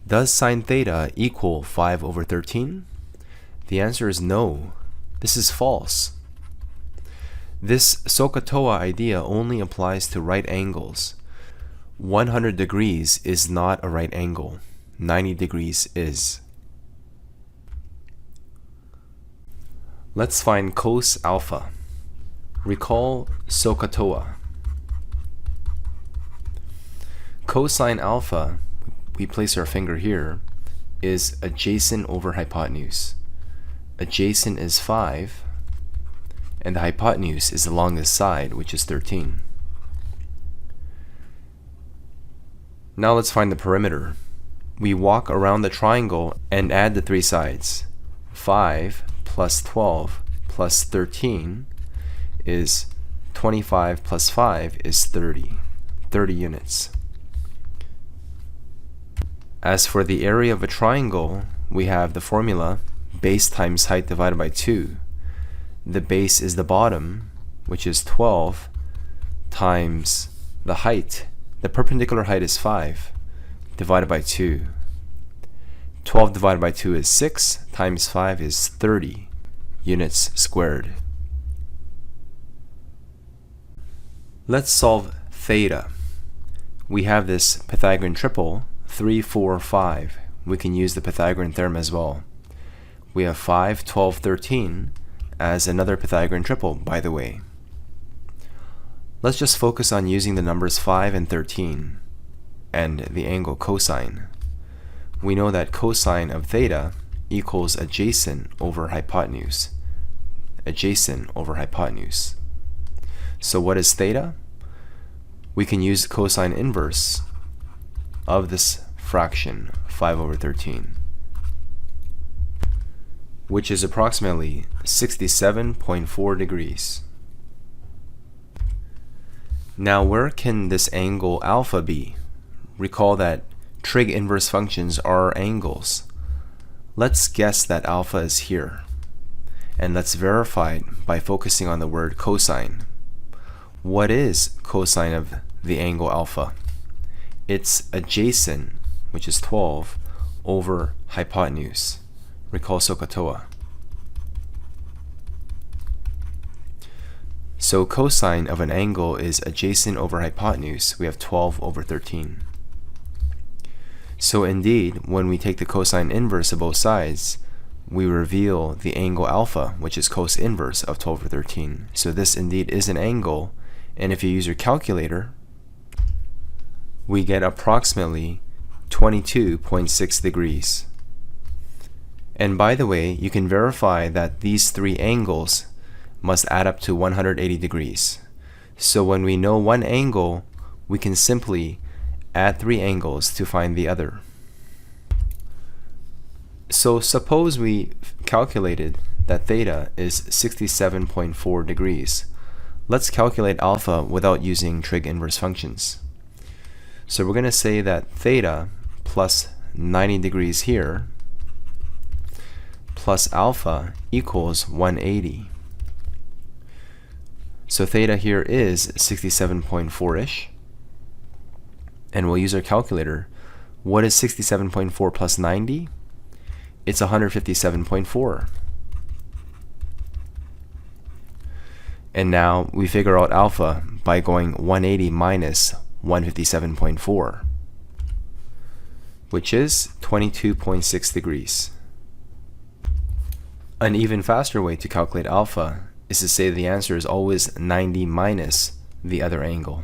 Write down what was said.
Does sine theta equal 5 over 13? The answer is no. This is false. This SOHCAHTOA idea only applies to right angles. 100 degrees is not a right angle. 90 degrees is. Let's find cos alpha. Recall SOHCAHTOA. Cosine alpha, we place our finger here, is adjacent over hypotenuse. Adjacent is 5, and the hypotenuse is along this side, which is 13. Now let's find the perimeter. We walk around the triangle and add the three sides. 5 plus 12 plus 13 is 25 plus 5 is 30. 30 units. As for the area of a triangle, we have the formula base times height divided by 2. The base is the bottom, which is 12, times the height. The perpendicular height is 5, divided by 2. 12 divided by 2 is 6, times 5 is 30 units squared. Let's solve theta. We have this Pythagorean triple, 3, 4, 5. We can use the Pythagorean theorem as well. We have 5, 12, 13 as another Pythagorean triple, by the way. Let's just focus on using the numbers 5 and 13 and the angle cosine. We know that cosine of theta equals adjacent over hypotenuse. Adjacent over hypotenuse. So what is theta? We can use cosine inverse of this fraction, 5 over 13, which is approximately 67.4 degrees. Now where can this angle alpha be? Recall that trig inverse functions are angles. Let's guess that alpha is here. And let's verify it by focusing on the word cosine. What is cosine of the angle alpha? It's adjacent, which is 12, over hypotenuse. Recall SOHCAHTOA. So cosine of an angle is adjacent over hypotenuse. We have 12 over 13. So indeed, when we take the cosine inverse of both sides, we reveal the angle alpha, which is cos inverse of 12 over 13. So this indeed is an angle, and if you use your calculator, we get approximately 22.6 degrees. And by the way, you can verify that these three angles must add up to 180 degrees. So when we know one angle, we can simply add three angles to find the other. So suppose we calculated that theta is 67.4 degrees. Let's calculate alpha without using trig inverse functions. So we're going to say that theta plus 90 degrees here plus alpha equals 180. So theta here is 67.4-ish. And we'll use our calculator. What is 67.4 plus 90? It's 157.4. And now we figure out alpha by going 180 minus 157.4, which is 22.6 degrees. An even faster way to calculate alpha is to say the answer is always 90 minus the other angle.